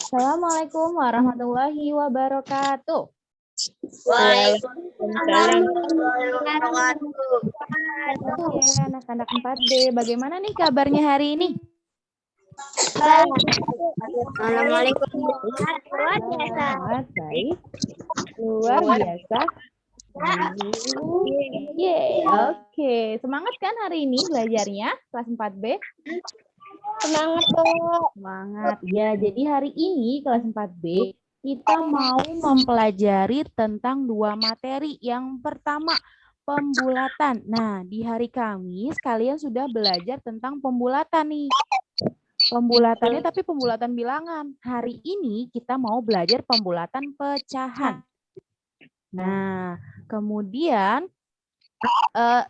Assalamualaikum warahmatullahi wabarakatuh. Waalaikumsalam warahmatullahi wabarakatuh. Oke, anak-anak 4B, bagaimana nih kabarnya hari ini? Assalamualaikum. Sangat baik, luar biasa. Oke, semangat kan hari ini belajarnya kelas 4B? Semangat, Bu. Semangat. Ya, jadi hari ini kelas 4B kita mau mempelajari tentang dua materi. Yang pertama, pembulatan. Nah, di hari Kamis kalian sudah belajar tentang pembulatan nih. Pembulatannya tapi pembulatan bilangan. Hari ini kita mau belajar pembulatan pecahan. Nah, kemudian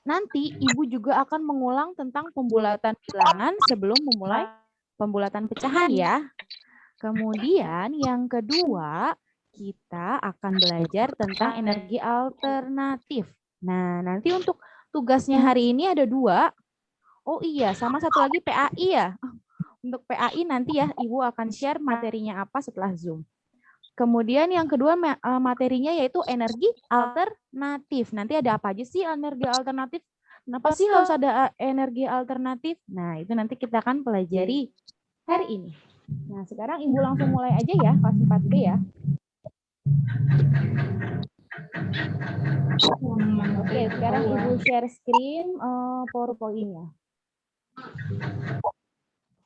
nanti Ibu juga akan mengulang tentang pembulatan bilangan sebelum memulai pembulatan pecahan ya. Kemudian yang kedua, kita akan belajar tentang energi alternatif. Nah, nanti untuk tugasnya hari ini ada 2. Oh iya, sama satu lagi PAI ya. Untuk PAI nanti ya, Ibu akan share materinya apa setelah Zoom. Kemudian yang kedua materinya yaitu energi alternatif. Nanti ada apa aja sih energi alternatif? Kenapa sih harus ada energi alternatif? Nah, itu nanti kita akan pelajari hari ini. Nah, sekarang Ibu langsung mulai aja ya, kelas 4B ya. Oke, sekarang Ibu share screen PowerPoint-nya.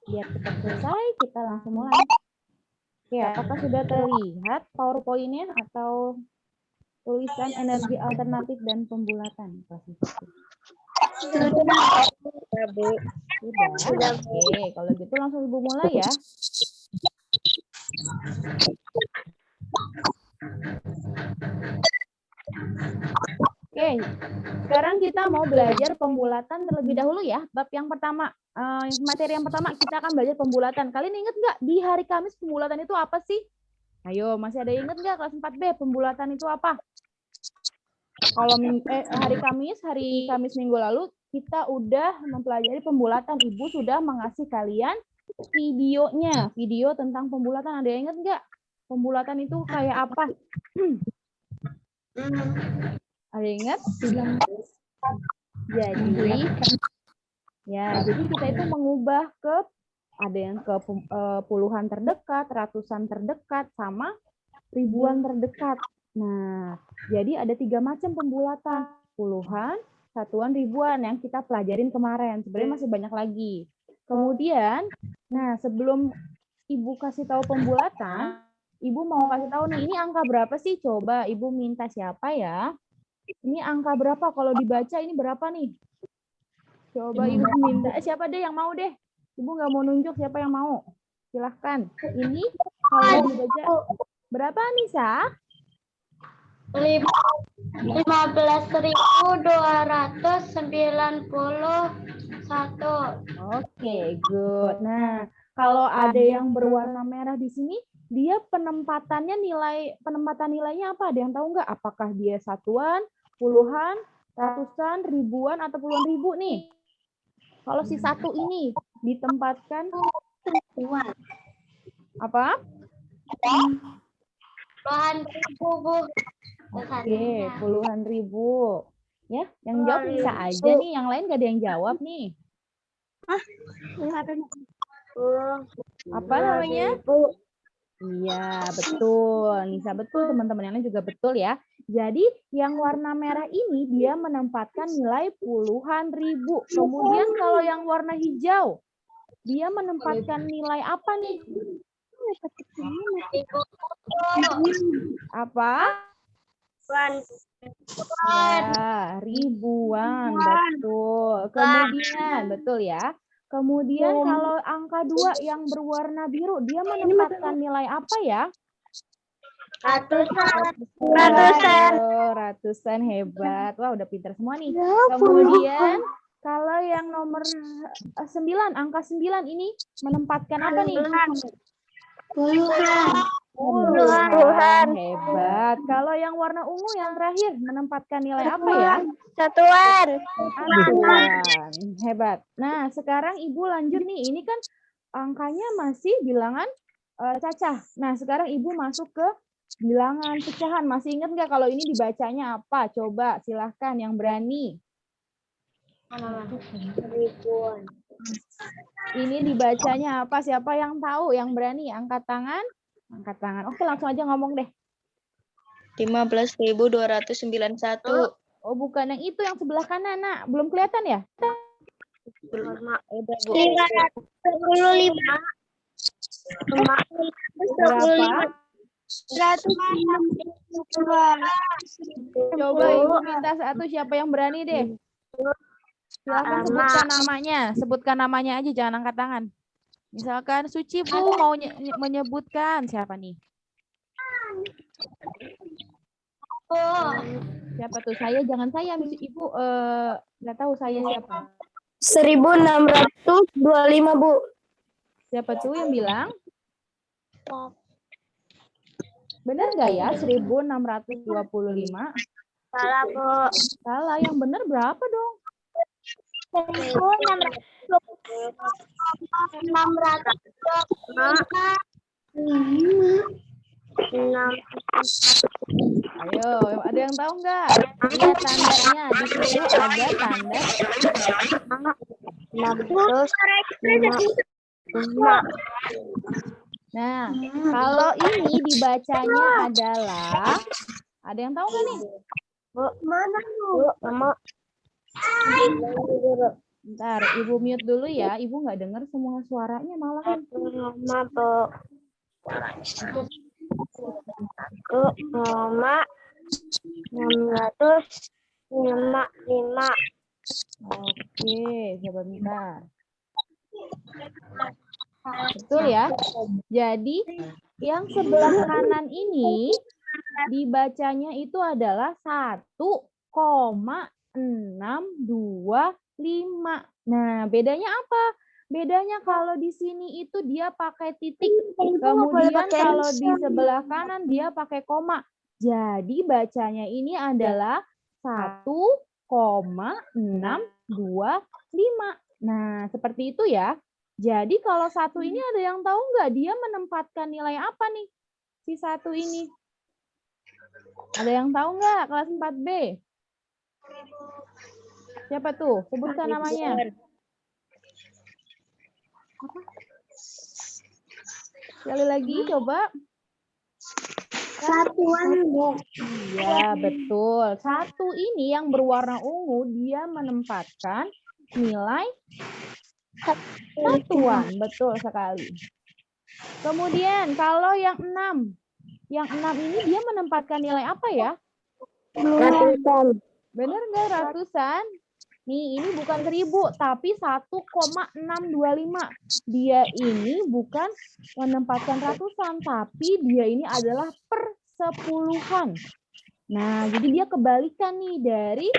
Biar cepat selesai, kita langsung mulai. Oke, apakah sudah terlihat PowerPoint-nya atau tulisan energi alternatif dan pembulatan? Sudah, Bu. Sudah. Oke, kalau gitu langsung Ibu mulai ya. Oke, sekarang kita mau belajar pembulatan terlebih dahulu ya. Bab yang pertama, materi yang pertama kita akan belajar pembulatan. Kalian ingat nggak di hari Kamis pembulatan itu apa sih? Ayo, masih ada ingat nggak kelas 4B pembulatan itu apa? Kalau hari Kamis minggu lalu kita udah mempelajari pembulatan. Ibu sudah mengasih kalian videonya, video tentang pembulatan. Ada yang ingat nggak? Pembulatan itu kayak apa? Ada yang ingat? Jadi kita itu mengubah ke ada yang ke puluhan terdekat, ratusan terdekat, sama ribuan terdekat. Nah, jadi ada 3 macam pembulatan. Puluhan, satuan, ribuan yang kita pelajarin kemarin. Sebenarnya masih banyak lagi. Kemudian, nah sebelum Ibu kasih tahu pembulatan, Ibu mau kasih tahu nih, ini angka berapa sih? Coba Ibu minta siapa ya? Ini angka berapa? Kalau dibaca ini berapa nih? Coba Ibu minta. Siapa deh yang mau deh? Ibu nggak mau nunjuk siapa yang mau. Silahkan. Ini kalau dibaca berapa nih, Sa? 15.291. Oke, good. Nah, kalau ada yang berwarna merah di sini, dia penempatan nilainya apa? Ada yang tahu nggak? Apakah dia satuan, puluhan, ratusan, ribuan, atau puluhan ribu nih? Kalau si 1 ini ditempatkan apa? Puluhan ribu, Bu. Oke, puluhan ribu. Ya, yang jawab bisa aja nih, yang lain gak ada yang jawab nih. Apa namanya? Iya, betul. Nisa betul, teman-teman yang lain juga betul ya. Jadi, yang warna merah ini dia menempatkan nilai puluhan ribu. Kemudian kalau yang warna hijau, dia menempatkan nilai apa nih? Apa? Ya, ribuan, betul. Kemudian, betul ya. Kemudian kalau angka 2 yang berwarna biru, dia menempatkan nilai apa ya? Ratusan, hebat. Wah, udah pintar semua nih. Kemudian kalau yang nomor 9, angka 9 ini menempatkan apa nih? Puluhan, hebat. Kalau yang warna ungu yang terakhir menempatkan nilai apa ya? Satuan. Hebat. Nah, sekarang Ibu lanjut nih. Ini kan angkanya masih bilangan cacah. Nah, sekarang Ibu masuk ke bilangan pecahan. Masih ingat nggak kalau ini dibacanya apa? Coba silahkan yang berani. Ribuan. Ini dibacanya apa? Siapa yang tahu? Yang berani? Angkat tangan. Angkat tangan. Oke, langsung aja ngomong deh. 15.291. Oh, bukan yang itu, yang sebelah kanan, Nak. Belum kelihatan ya? Berapa? Udah, Bu. 525. Berapa? 152. Coba Ibu minta satu, siapa yang berani deh? Silakan sebutkan namanya. Sebutkan namanya aja, jangan angkat tangan. Misalkan Suci Bu mau menyebutkan siapa nih? Siapa tuh? Saya, jangan saya. Ibu nggak tahu saya siapa. 1625, Bu. Siapa tuh yang bilang? Benar nggak ya? 1625? Salah, Bu. Salah. Yang benar berapa dong? 600. Ayo, ada yang tahu nggak? Lihat tandanya. Di situ ada tanda. 605. Nah, kalau ini dibacanya adalah, ada yang tahu nggak nih? Bu, mana, Bu? Mama. Bentar, Ibu mute dulu ya. Ibu nggak dengar semua suaranya malahan. Mama, Bu. Mama. 655. Oke, sebentar. Betul ya? Jadi, yang sebelah kanan ini dibacanya itu adalah 1,625. Nah, bedanya apa? Bedanya kalau di sini itu dia pakai titik. Kemudian kalau di sebelah kanan dia pakai koma. Jadi bacanya ini adalah 1,625. Nah, seperti itu ya. Jadi kalau satu ini ada yang tahu nggak dia menempatkan nilai apa nih? Si satu ini. Ada yang tahu nggak kelas 4B? Siapa tuh? Sebutkan namanya. Apa? Sekali lagi coba. Satuan, Bu. Iya, betul. Satu ini yang berwarna ungu, dia menempatkan nilai satuan. Betul sekali. Kemudian, kalau yang 6. Yang 6 ini dia menempatkan nilai apa ya? Ratusan. Benar nggak ratusan? Nih, ini bukan 1000, tapi 1,625. Dia ini bukan menempatkan ratusan, tapi dia ini adalah persepuluhan. Nah, jadi dia kebalikan nih dari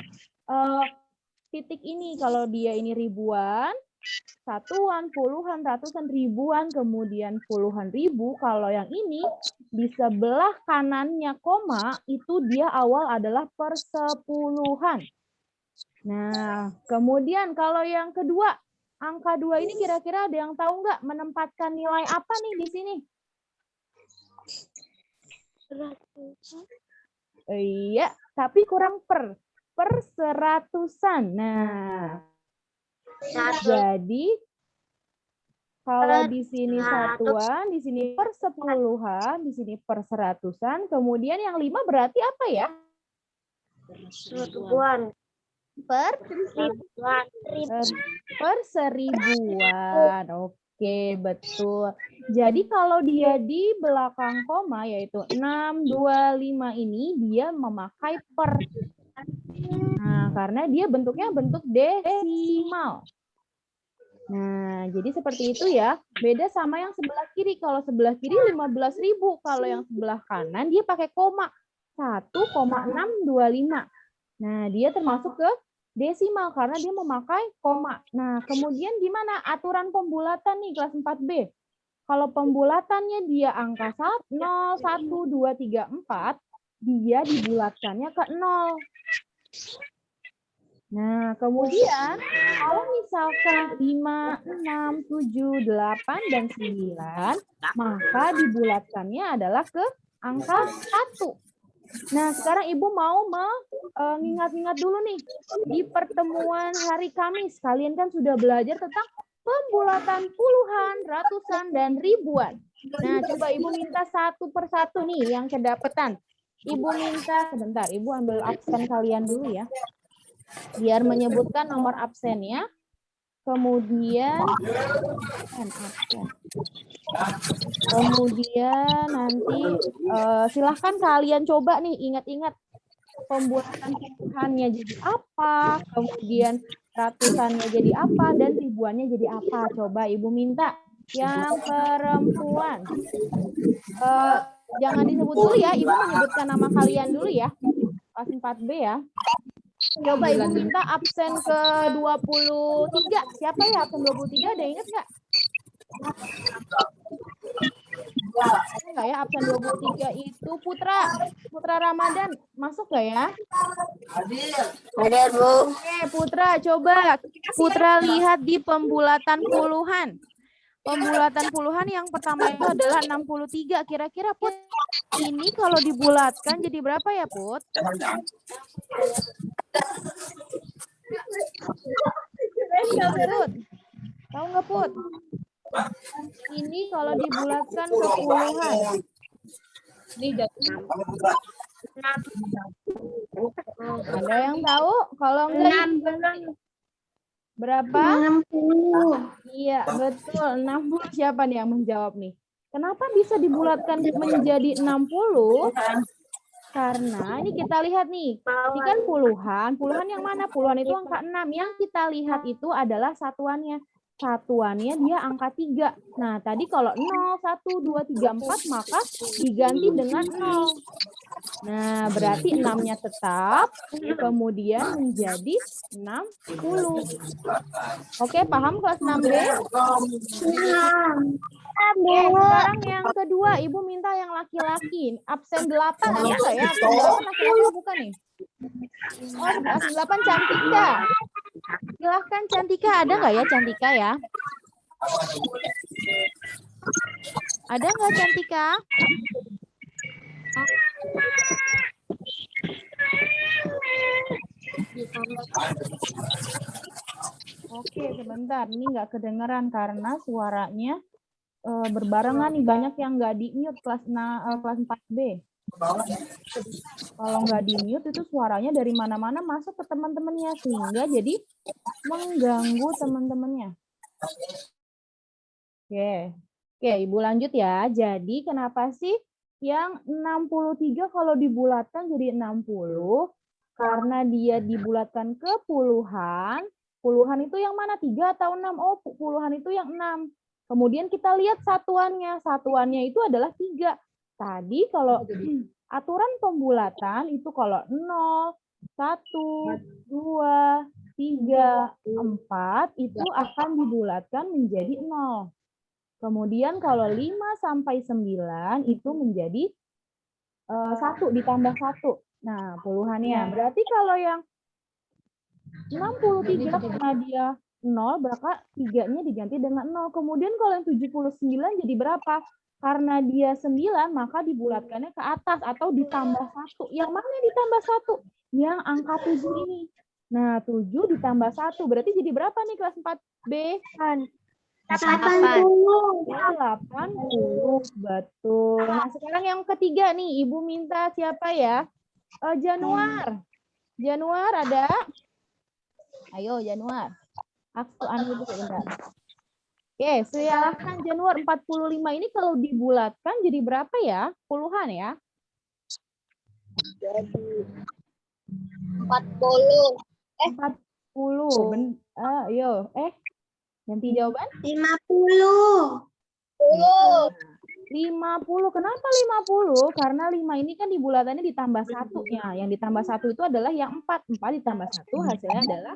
titik ini. Kalau dia ini ribuan, satuan, puluhan, ratusan, ribuan, kemudian puluhan ribu. Kalau yang ini, di sebelah kanannya koma, itu dia awal adalah persepuluhan. Nah, kemudian kalau yang kedua, angka 2 ini kira-kira ada yang tahu nggak menempatkan nilai apa nih di sini? Iya, tapi kurang perseratusan. Nah, jadi kalau di sini satuan, di sini persepuluhan, di sini perseratusan, kemudian yang 5 berarti apa ya? Seribuan. Perseribuan. Oke, betul. Jadi kalau dia di belakang koma yaitu 625 ini dia memakai per. Nah, karena dia bentuknya bentuk desimal. Nah, jadi seperti itu ya. Beda sama yang sebelah kiri. Kalau sebelah kiri 15.000, kalau yang sebelah kanan dia pakai koma 1,625. Nah, dia termasuk ke desimal karena dia memakai koma. Nah, kemudian gimana aturan pembulatan nih kelas 4B? Kalau pembulatannya dia angka 0, 1, 2, 3, 4, dia dibulatkannya ke 0. Nah, kemudian kalau misalkan 5, 6, 7, 8, dan 9, maka dibulatkannya adalah ke angka 1. Nah, sekarang Ibu mau mengingat-ingat dulu nih. Di pertemuan hari Kamis, kalian kan sudah belajar tentang pembulatan puluhan, ratusan, dan ribuan. Nah, coba Ibu minta satu persatu nih yang kedapetan. Ibu minta, sebentar, Ibu ambil absen kalian dulu ya. Biar menyebutkan nomor absennya. Kemudian absen. Kemudian nanti silahkan kalian coba nih ingat-ingat pembulatan puluhannya jadi apa, kemudian ratusannya jadi apa, dan ribuannya jadi apa. Coba Ibu minta yang perempuan. Jangan disebut dulu ya, Ibu menyebutkan nama kalian dulu ya. Kelas 4B ya. Coba Ibu minta absen ke 23. Siapa ya absen 23? Ada ingat nggak? Enggak ya, absen 23 itu Putra Ramadan. Masuk nggak ya? Ada, Bu. Oke, Putra, coba Putra lihat di pembulatan puluhan. Pembulatan puluhan yang pertama itu adalah 63. Kira-kira Put, ini kalau dibulatkan jadi berapa ya, Put? Put, tahu nggak, Put? Ini kalau dibulatkan ke puluhan. Ini jatuh. Ada yang tahu? Kalau enggak, berapa? 60. Iya, betul. 60. Siapa nih yang menjawab nih? Kenapa bisa dibulatkan menjadi 60? Karena ini kita lihat nih. Ini kan puluhan. Puluhan yang mana? Puluhan itu angka 6. Yang kita lihat itu adalah satuannya. Satuannya dia angka 3. Nah, tadi kalau 0, 1, 2, 3, 4, maka diganti dengan 0. Nah, berarti 6-nya tetap, kemudian menjadi 60. Oke, paham kelas 6B? Oke, sekarang yang kedua, Ibu minta yang laki-laki. Absen 8, ada nggak ya? Absen 8 laki-laki bukan nih? Oh, absen 8 Cantika. Silahkan Cantika, ada nggak ya Cantika ya? Ada nggak Cantika? Oke, sebentar. Ini nggak kedengeran karena suaranya berbarengan nih. Banyak yang nggak di-mute kelas 4B. Kalau nggak di-mute itu suaranya dari mana-mana masuk ke teman-temannya. Sehingga jadi mengganggu teman-temannya. Oke, Ibu lanjut ya. Jadi kenapa sih yang 63 kalau dibulatkan jadi 60? Karena dia dibulatkan ke puluhan. Puluhan itu yang mana? 3 atau 6? Oh, puluhan itu yang 6. Kemudian kita lihat satuannya. Satuannya itu adalah 3. Tadi kalau aturan pembulatan itu kalau 0, 1, 2, 3, 4 itu akan dibulatkan menjadi 0. Kemudian kalau 5 sampai 9 itu menjadi 1 ditambah 1. Nah, puluhannya. Berarti kalau yang 63 karena dia 0, berapa 3-nya diganti dengan 0. Kemudian kalau yang 79 jadi berapa? Karena dia 9, maka dibulatkannya ke atas atau ditambah 1. Yang mana yang ditambah 1? Yang angka 7 ini. Nah, 7 ditambah 1. Berarti jadi berapa nih kelas 4B? 80. Betul. Nah, sekarang yang ketiga nih, Ibu minta siapa ya? Januar. Januar ada? Ayo Januar. Aku dulu bentar. Oke, silakan Januar. 45 ini kalau dibulatkan jadi berapa ya? Puluhan ya? Jadi 40. 40. Ayo, ganti jawaban? 50. 50. Kenapa 50? Karena 5 ini kan dibulatannya ditambah 1-nya. Yang ditambah 1 itu adalah yang 4. 4 ditambah 1 hasilnya adalah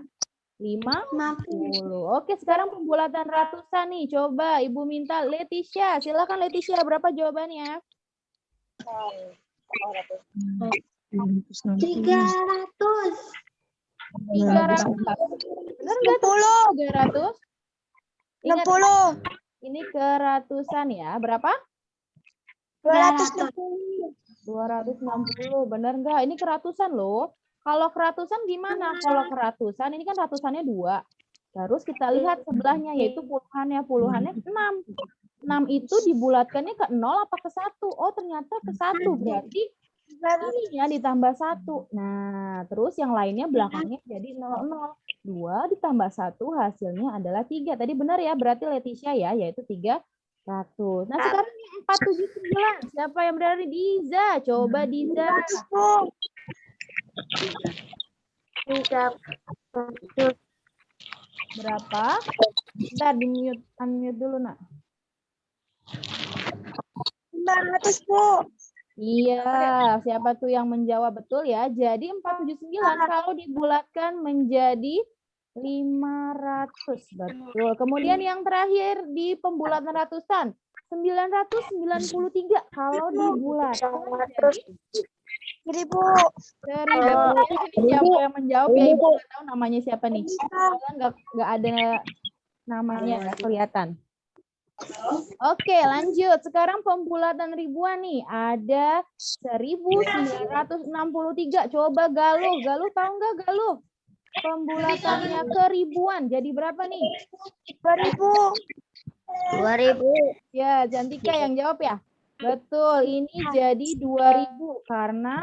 50. Oke, sekarang pembulatan ratusan nih. Coba Ibu minta Leticia. Silakan Leticia, berapa jawabannya? 300. 300. Benar nggak tuh? 300. Ingat, 60. ini keratusan ya. Berapa? 260. 260. Benar nggak? Ini keratusan loh. Kalau keratusan gimana? Kalau keratusan ini kan ratusannya 2. Terus kita lihat sebelahnya yaitu puluhannya. Puluhannya 6. 6 itu dibulatkannya ke 0 apa ke 1? Oh, ternyata ke 1. Berarti ininya ditambah 1. Nah, terus yang lainnya belakangnya jadi 00. 2 ditambah 1 hasilnya adalah 3. Tadi benar ya, berarti Leticia ya, yaitu 300. Nah, sekarang yang 479. Siapa yang berani? Diza. Coba Diza. Berapa? Bentar, di-mute, unmute dulu, Nak. 500, Bu. Iya, siapa tuh yang menjawab betul ya? Jadi 479 kalau dibulatkan menjadi 500. Betul. Kemudian yang terakhir di pembulatan ratusan, 993 kalau dibulatkan menjadi 1000. 1000. Ini siapa yang menjawab ya? Ibu nggak tahu namanya siapa nih? Soalnya nggak ada namanya, nggak kelihatan. Oke, lanjut. Sekarang pembulatan ribuan nih. Ada 1963. Coba Galuh. Galuh tahu nggak Galuh? Pembulatannya ke ribuan. Jadi berapa nih? 2000. 2000. Ya, Jantika yang jawab ya. Betul, ini jadi 2000 karena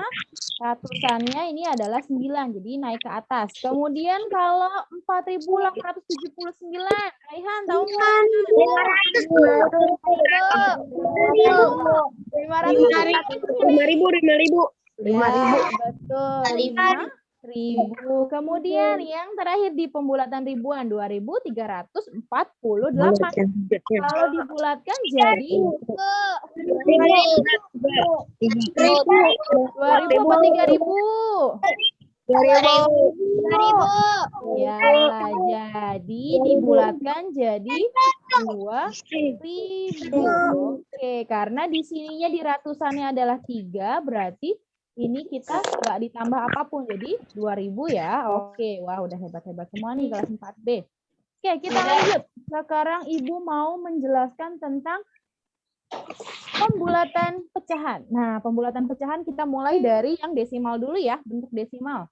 ratusannya ini adalah 9, jadi naik ke atas. Kemudian kalau 4879, Raihan tahu nggak? 5.000. Betul, 5.000. Kemudian yang terakhir di pembulatan ribuan, 2348. Kalau dibulatkan jadi 2.000 apa 3.000? 2000. Ya, jadi dibulatkan jadi 2.000. Oke, karena di sininya di ratusannya adalah 3, berarti ini kita nggak ditambah apapun, jadi 2.000 ya. Oke, wah udah hebat-hebat semua nih kelas 4B. Oke, kita lanjut. Sekarang Ibu mau menjelaskan tentang pembulatan pecahan. Nah, pembulatan pecahan kita mulai dari yang desimal dulu ya, bentuk desimal.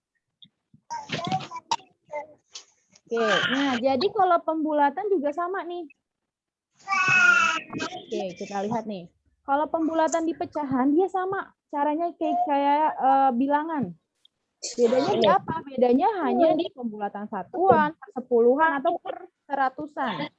Oke, nah jadi kalau pembulatan juga sama nih. Oke, kita lihat nih. Kalau pembulatan di pecahan dia sama, caranya kayak bilangan. Bedanya di apa? Bedanya hanya di pembulatan satuan, persepuluhan atau perseratusan.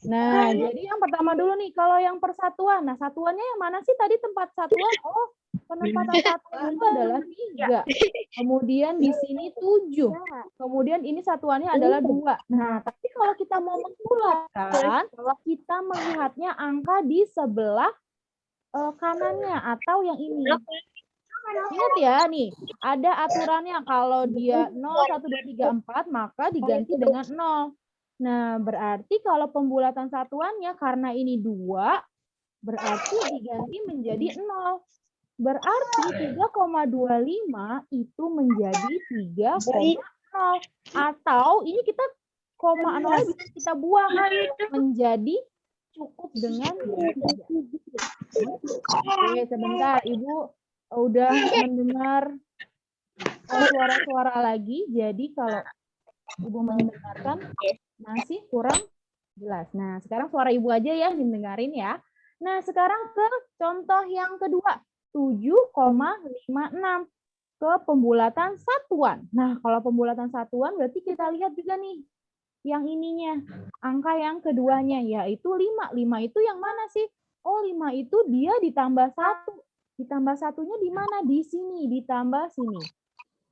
Nah, jadi yang pertama dulu nih, kalau yang persatuan. Nah, satuannya yang mana sih tadi tempat satuan? Oh, penempatan satuan itu adalah 3. Kemudian di sini 7. Kemudian ini satuannya adalah 2. Nah, tapi kalau kita mau membulatkan, kita melihatnya angka di sebelah kanannya atau yang ini. Ingat ya, nih, ada aturannya kalau dia 0, 1, 2, 3, 4, maka diganti dengan 0. Nah, berarti kalau pembulatan satuannya karena ini 2, berarti diganti menjadi 0. Berarti 3,25 itu menjadi 3,0. Atau ini kita koma 0 bisa kita buang menjadi cukup dengan 3. Oke, sebentar. Ibu udah mendengar suara-suara lagi. Jadi kalau Ibu mendengarkan masih kurang jelas. Nah, sekarang suara Ibu aja ya didengarin ya. Nah, sekarang ke contoh yang kedua. 7,56 ke pembulatan satuan. Nah, kalau pembulatan satuan berarti kita lihat juga nih yang ininya. Angka yang keduanya yaitu 5. 5 itu yang mana sih? Oh, 5 itu dia ditambah 1. Ditambah satunya di mana? Di sini, ditambah sini.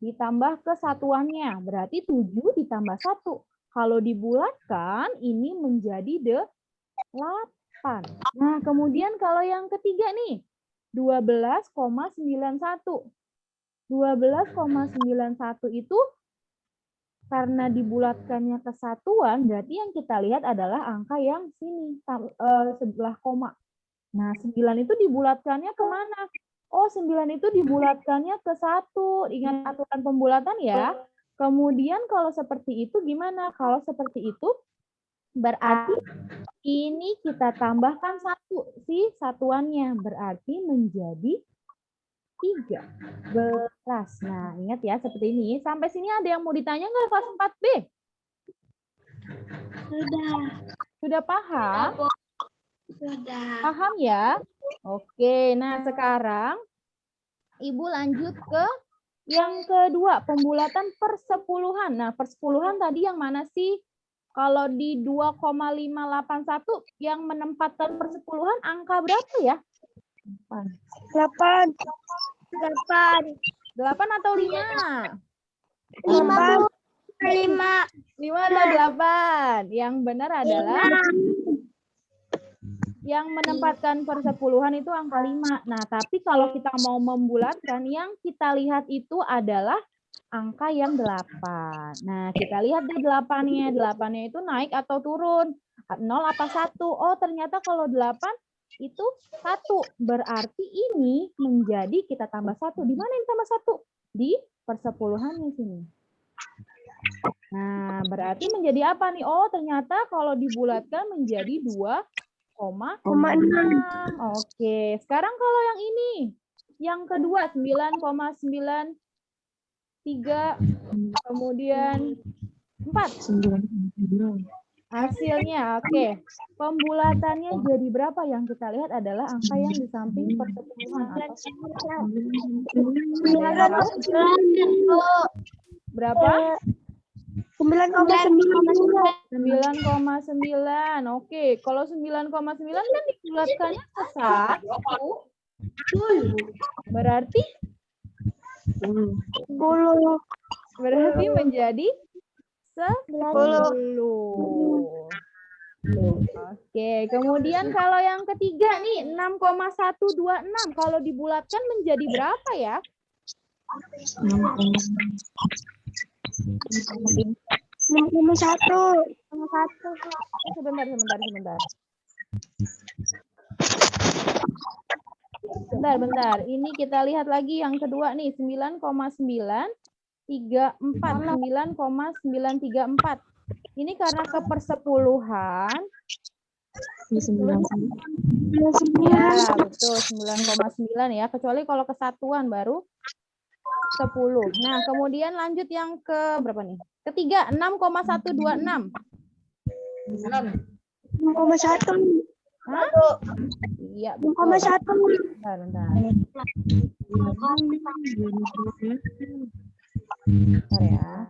Ditambah kesatuannya, berarti 7 ditambah 1. Kalau dibulatkan, ini menjadi 8. Nah, kemudian kalau yang ketiga nih, 12,91. 12,91 itu karena dibulatkannya kesatuan, berarti yang kita lihat adalah angka yang sini, sebelah koma. Nah, 9 itu dibulatkannya kemana? Oh, 9 itu dibulatkannya ke 1. Ingat aturan pembulatan ya. Kemudian kalau seperti itu gimana? Kalau seperti itu berarti ini kita tambahkan 1 si satuannya, berarti menjadi 13. Nah, ingat ya seperti ini. Sampai sini ada yang mau ditanya nggak kelas 4B? Sudah paham? Sudah. Paham ya? Oke, nah sekarang Ibu lanjut ke yang kedua, pembulatan persepuluhan. Nah, persepuluhan tadi yang mana sih? Kalau di 2,581 yang menempatkan persepuluhan angka berapa ya? 8. 8 atau 5? 5. 5 atau 8? Yang benar adalah yang menempatkan persepuluhan itu angka 5. Nah, tapi kalau kita mau membulatkan, yang kita lihat itu adalah angka yang 8. Nah, kita lihat deh 8-nya. 8-nya itu naik atau turun? 0 apa 1? Oh, ternyata kalau 8 itu 1. Berarti ini menjadi kita tambah 1. Di mana yang tambah 1? Di persepuluhannya sini. Nah, berarti menjadi apa nih? Oh, ternyata kalau dibulatkan menjadi 2,6. Oke, sekarang kalau yang ini, yang kedua 9,93, kemudian 4. Hasilnya, oke. Pembulatannya jadi berapa? Yang kita lihat adalah angka yang di samping persepuluhan. Berapa? 9,9. Oke, kalau 9,9 kan dibulatkannya ke 1. Berarti 10. Menjadi 10. Oke, kemudian kalau yang ketiga nih 6,126 kalau dibulatkan menjadi berapa ya? 6,1. Bentar. Ini kita lihat lagi yang kedua nih 9,934. Ini karena kepersepuluhan. Ya, betul 9,9 ya. Kecuali kalau kesatuan baru 10. Nah, kemudian lanjut yang ke berapa nih? Ketiga, 6,126. 6,1. Hah? Iya, betul. 6,1. Bentar. Bentar ya.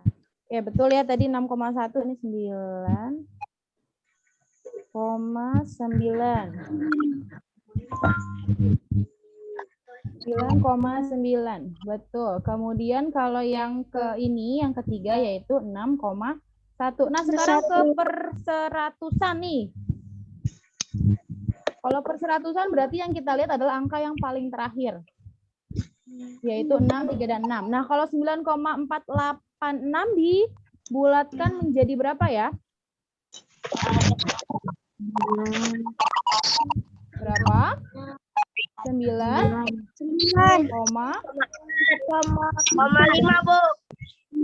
Ya, betul ya tadi 6,1 ini 9,9. 9,9. Betul. Kemudian kalau yang ke ini, yang ketiga yaitu 6,1. Nah, sekarang ke perseratusan nih. Kalau perseratusan berarti yang kita lihat adalah angka yang paling terakhir. Yaitu 6, 3, dan 6. Nah, kalau 9,486 dibulatkan menjadi berapa ya? Berapa? 9,5, Bu. 9.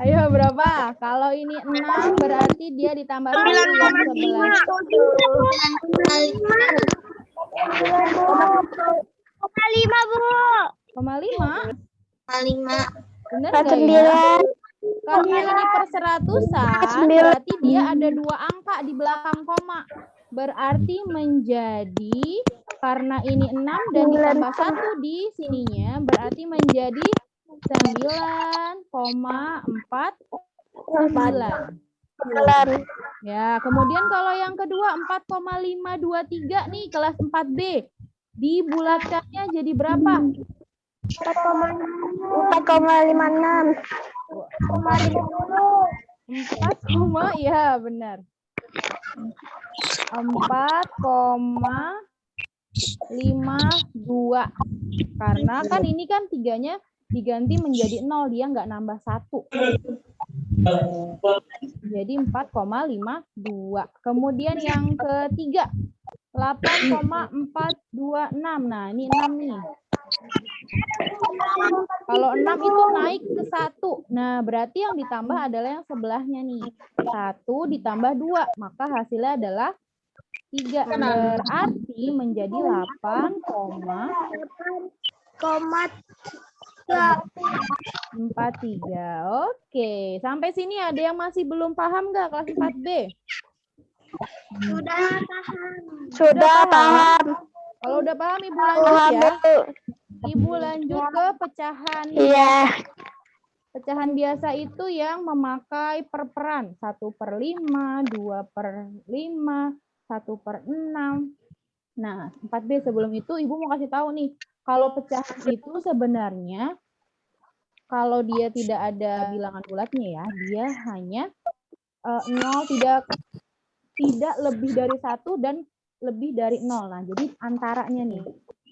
Ayo berapa? Kalau ini 6 berarti dia ditambah 1 yang 11. 5, Bu. 0,5? 5. Benar nggak ya? Karena ini perseratusan, berarti dia ada 2 angka di belakang koma. Berarti menjadi, karena ini 6 dan ditambah 1 di sininya, berarti menjadi 9,49. Ya, kemudian kalau yang kedua 4,523 nih kelas 4B. Dibulatkannya jadi berapa? 4,56. 4, ya benar. 4,52. Karena kan ini kan 3-nya diganti menjadi 0, dia nggak nambah 1. Jadi 4,52. Kemudian yang ketiga 8,426. Nah, ini 6 nih. Kalau 6 itu naik ke 1. Nah, berarti yang ditambah adalah yang sebelahnya nih. 1 ditambah 2, maka hasilnya adalah 3. Berarti menjadi 8,43. Oke, sampai sini ada yang masih belum paham nggak kelas 4B? Sudah paham. Kalau udah paham, Ibu lanjut ya. Ibu lanjut ke pecahan. Iya. Pecahan biasa itu yang memakai perperan. 1/5, 2/5, 1/6. Nah, 4B sebelum itu Ibu mau kasih tahu nih. Kalau pecahan itu sebenarnya, kalau dia tidak ada bilangan bulatnya ya, dia hanya 0 tidak lebih dari 1 dan lebih dari 0. Nah, jadi antaranya nih.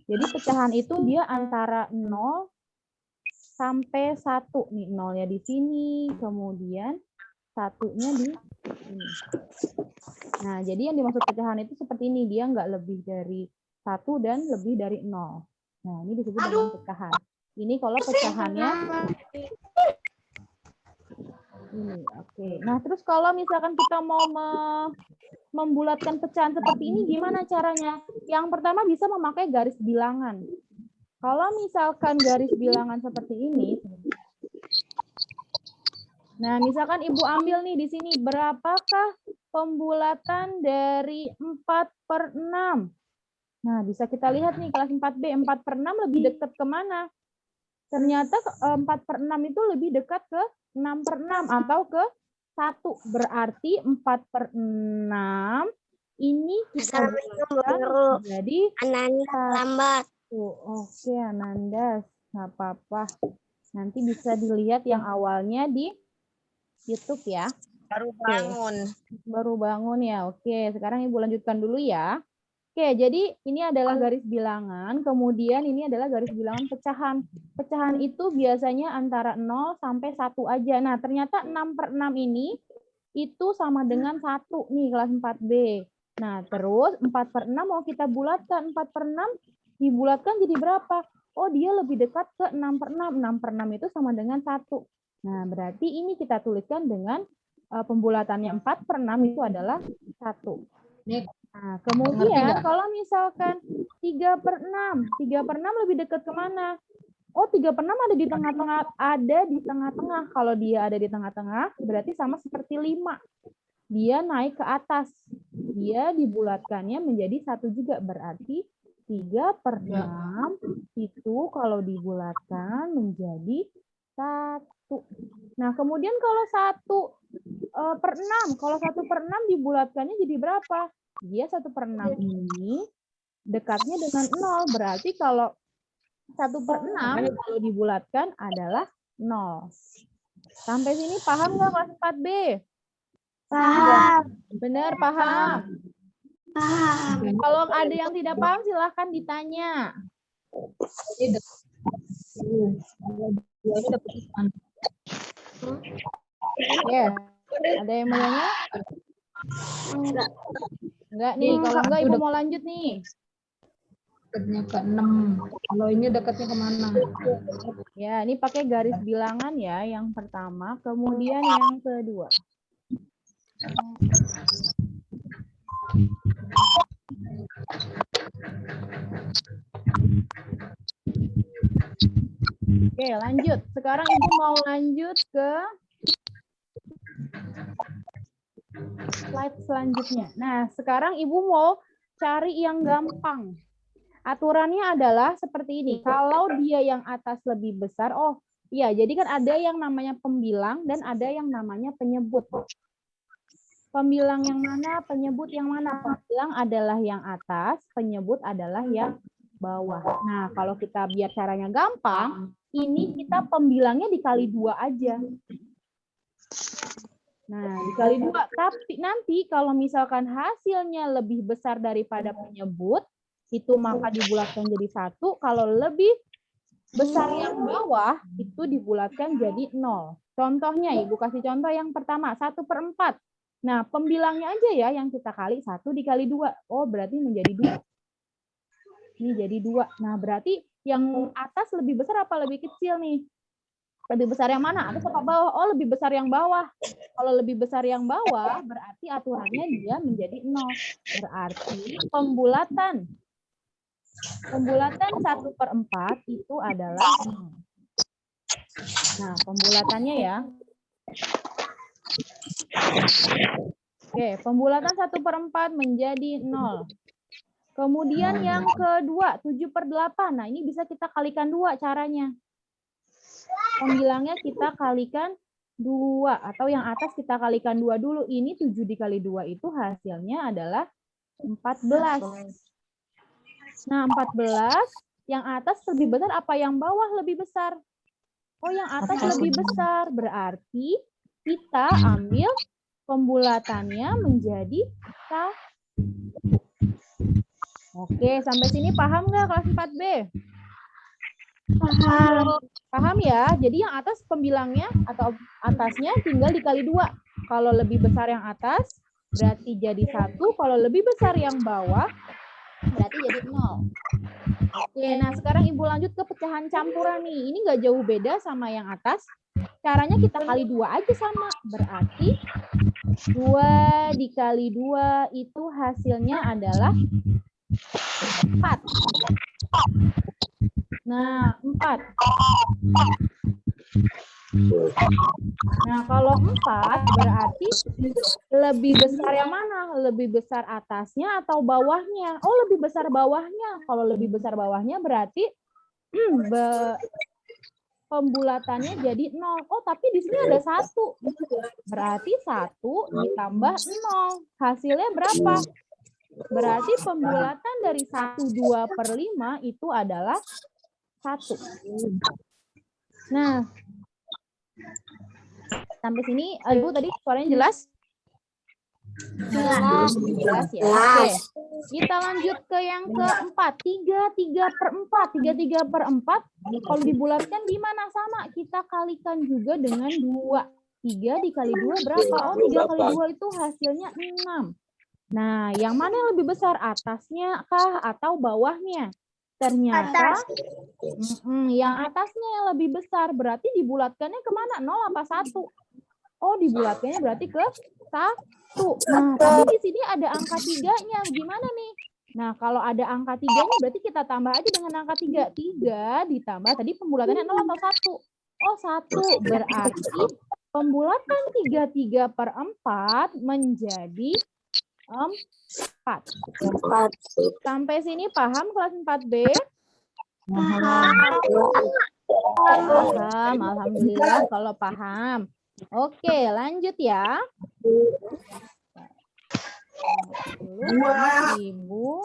Jadi pecahan itu dia antara 0 sampai 1 nih, 0-nya di sini, kemudian 1-nya di sini. Nah, jadi yang dimaksud pecahan itu seperti ini, dia nggak lebih dari 1 dan lebih dari 0. Nah, ini disebut dengan pecahan. Ini kalau pecahannya ini, oke. Nah, terus kalau misalkan kita mau membulatkan pecahan seperti ini, gimana caranya? Yang pertama bisa memakai garis bilangan. Kalau misalkan garis bilangan seperti ini, nah misalkan Ibu ambil nih di sini, berapakah pembulatan dari 4/6? Nah, bisa kita lihat nih kelas 4B, 4/6 lebih dekat ke mana? Ternyata 4/6 itu lebih dekat ke 6/6 atau ke 1. Berarti 4/6 ini kita bulatkan jadi Lambat. Oke, Ananda, nggak apa-apa. Nanti bisa dilihat yang awalnya di YouTube ya. Baru bangun. Baru bangun ya. Oke, sekarang Ibu lanjutkan dulu ya. Oke, jadi ini adalah garis bilangan, kemudian ini adalah garis bilangan pecahan. Pecahan itu biasanya antara 0 sampai 1 aja. Nah, ternyata 6/6 ini itu sama dengan 1 nih kelas 4B. Nah, terus 4/6 mau kita bulatkan. 4/6 dibulatkan jadi berapa? Oh, dia lebih dekat ke 6/6. 6/6 itu sama dengan 1. Nah, berarti ini kita tuliskan dengan pembulatannya 4/6 itu adalah 1. Nah, kemudian kalau misalkan 3/6, 3/6 lebih dekat kemana? Oh, 3/6 ada di tengah-tengah, Kalau dia ada di tengah-tengah, berarti sama seperti 5. Dia naik ke atas. Dia dibulatkannya menjadi 1 juga, berarti 3/6 itu kalau dibulatkan menjadi 1. Nah, kemudian kalau 1/6, kalau 1/6 dibulatkannya jadi berapa? Dia 1/6 ini dekatnya dengan 0. Berarti kalau 1/6 kalau dibulatkan adalah 0. Sampai sini paham nggak kelas 4B? Paham. Benar, paham. Paham. Kalau ada yang tidak paham silahkan ditanya. Ya, ada yang mau nanya? Enggak nih, kalau enggak Ibu mau lanjut nih. Dekatnya ke 6. Kalau ini dekatnya kemana? Ya, ini pakai garis bilangan ya, yang pertama, kemudian yang kedua. Oke, lanjut. Sekarang Ibu mau lanjut ke slide selanjutnya. Nah, sekarang Ibu mau cari yang gampang. Aturannya adalah seperti ini. Kalau dia yang atas lebih besar, oh iya, jadi kan ada yang namanya pembilang dan ada yang namanya penyebut. Pembilang yang mana, penyebut yang mana? Pembilang adalah yang atas, penyebut adalah yang bawah. Nah, kalau kita biar caranya gampang, ini kita pembilangnya dikali 2 aja. Nah, dikali 2. Tapi nanti kalau misalkan hasilnya lebih besar daripada penyebut, itu maka dibulatkan jadi 1. Kalau lebih besar yang bawah, itu dibulatkan jadi 0. Contohnya, Ibu kasih contoh yang pertama, 1/4. Nah, pembilangnya aja ya yang kita kali, 1 dikali 2. Oh, berarti menjadi 2. Ini jadi 2. Nah, berarti Yang atas lebih besar apa lebih kecil nih? Lebih besar yang mana? Atas apa bawah? Oh, lebih besar yang bawah. Kalau lebih besar yang bawah, berarti aturannya dia menjadi 0. Berarti pembulatan 1/4 itu adalah 0. Nah, pembulatannya ya. Oke, pembulatan 1/4 menjadi 0. Kemudian yang kedua, 7/8. Nah, ini bisa kita kalikan 2 caranya. Pembilangnya kita kalikan 2. Atau yang atas kita kalikan 2 dulu. Ini 7 dikali 2 itu hasilnya adalah 14. Nah, 14. Yang atas lebih besar apa yang bawah lebih besar? Oh, yang atas lebih besar. Berarti kita ambil pembulatannya menjadi 1. Oke, sampai sini paham nggak kelas 4B? Paham. Paham ya? Jadi yang atas pembilangnya atau atasnya tinggal dikali 2. Kalau lebih besar yang atas, berarti jadi 1. Kalau lebih besar yang bawah, berarti jadi 0. Oke, nah sekarang Ibu lanjut ke pecahan campuran nih. Ini nggak jauh beda sama yang atas. Caranya kita kali 2 aja sama. Berarti 2 dikali 2 itu hasilnya adalah 4. Nah, 4. Nah, kalau 4 berarti lebih besar yang mana? Lebih besar atasnya atau bawahnya? Oh, lebih besar bawahnya. Kalau lebih besar bawahnya berarti pembulatannya jadi 0. Oh, tapi di sini ada 1. Berarti 1 ditambah 0. Hasilnya berapa? Berarti pembulatan dari 1/2/5 itu adalah 1. Nah, sampai sini Ibu tadi suaranya jelas? Jelas ya. Oke. Kita lanjut ke yang keempat. 3/4. 3/4 kalau dibulatkan gimana? Sama. Kita kalikan juga dengan 2. 3 dikali 2 berapa? Oh, 3 kali 2 itu hasilnya 6. Nah, yang mana yang lebih besar? Atasnya kah atau bawahnya? Ternyata yang atasnya yang lebih besar. Berarti dibulatkannya kemana? 0 apa 1? Oh, dibulatkannya berarti ke 1. Nah, tapi di sini ada angka 3-nya. Gimana nih? Nah, kalau ada angka 3-nya berarti kita tambah aja dengan angka 3. 3 ditambah tadi pembulatannya 0 atau 1? Oh, 1. Berarti pembulatan 3/4 menjadi 4. Sampai sini paham kelas 4B? Paham, alhamdulillah kalau paham. Oke, lanjut ya. Ibu.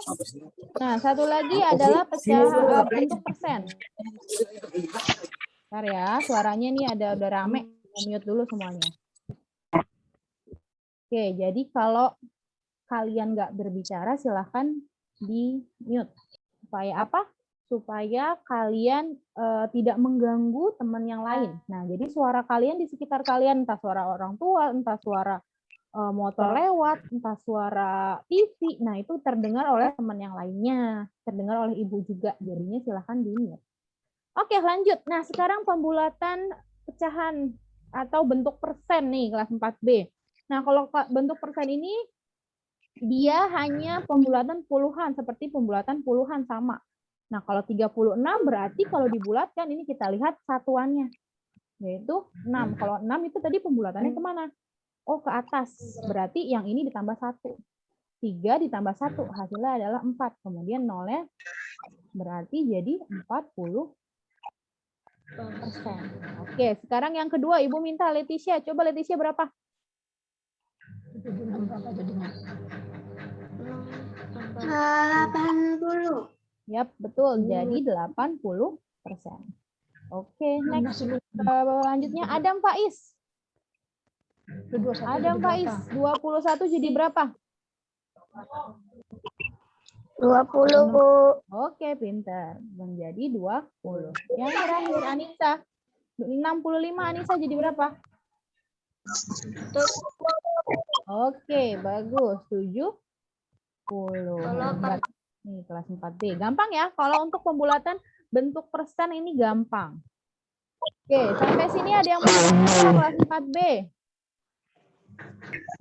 Nah, satu lagi adalah pecahan bentuk persen. Bentar ya, suaranya nih udah rame. Mute dulu semuanya. Oke, jadi kalau kalian nggak berbicara, silahkan di mute. Supaya apa? Supaya kalian tidak mengganggu teman yang lain. Nah, jadi suara kalian di sekitar kalian, entah suara orang tua, entah suara motor lewat, entah suara TV, nah itu terdengar oleh teman yang lainnya, terdengar oleh ibu juga. Jadinya silahkan di mute. Oke, lanjut. Nah, sekarang pembulatan pecahan atau bentuk persen nih, kelas 4B. Nah, kalau bentuk persen ini dia hanya pembulatan puluhan, seperti pembulatan puluhan sama. Nah, kalau 36 berarti kalau dibulatkan, ini kita lihat satuannya, yaitu 6. Kalau 6 itu tadi pembulatannya kemana? Oh, ke atas. Berarti yang ini ditambah 1. 3 ditambah 1, hasilnya adalah 4. Kemudian nolnya berarti jadi 40%. Oke, sekarang yang kedua, Ibu minta Leticia. Coba Leticia berapa? 80. Yap, betul. Jadi 80%. Oke, next. Selanjutnya Adam Faiz. Adam Faiz, 21 jadi berapa? 20. Oke, pintar. Menjadi 20. Yang terakhir Anissa. 65 Anissa jadi berapa? Oke, bagus. 70. Nih, kelas 4B. Gampang ya. Kalau untuk pembulatan bentuk persen ini gampang. Oke, sampai sini ada yang mau bertanya kelas 4B?